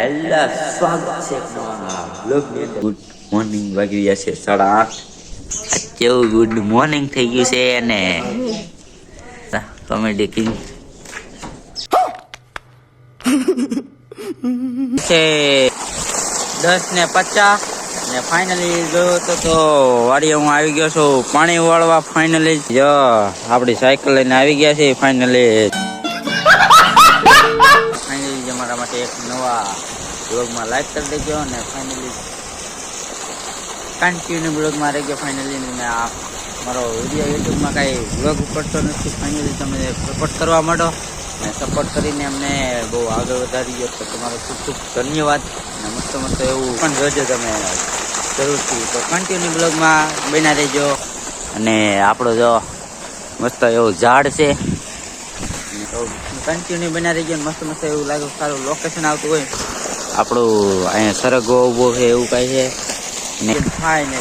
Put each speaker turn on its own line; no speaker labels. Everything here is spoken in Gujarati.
હેલો, સ્વાગત છે બ્લોગની અંદર. ગુડ મોર્નિંગ વાગી ગયા છે 8:30. કેવું ગુડ મોર્નિંગ થઈ ગયું છે અને કોમેડી કિંગ છે 10:50 ને ફાઇનલી ગયો તો વાડીએ હું આવી ગયો છું પાણી વાળવા. ફાઇનલી જો આપણી સાયકલ લઈને આવી ગયા છે. ફાઇનલી અમારા માટે એક નવા બ્લોગમાં લાઈક કરી દેજો અને ફાઇનલી કન્ટિન્યુ બ્લોગમાં રહેજો. ફાઇનલી મેં આ મારો વિડીયો યુટ્યુબમાં કાંઈ બ્લોગ કરતો નથી. ફાઇનલી તમે સપોર્ટ કરવા માંડો અને સપોર્ટ કરીને અમને બહુ આગળ વધારી ગયો તો તમારો ખૂબ ખૂબ ધન્યવાદ. અને મસ્ત મસ્ત એવું પણ જોજો તમે જરૂરથી. તો કન્ટિન્યુ બ્લોગમાં બન્યા રહેજો. અને આપણો જો મસ્ત એવું ઝાડ છે તો કન્ટિન્યુ બના રહી ગયો. મસ્ત મસ્ત એવું લાગે સારું લોકેશન આવતું હોય. આપણું અહીંયા સરગવો ઉભો છે એવું કાંઈ છે ને થાય ને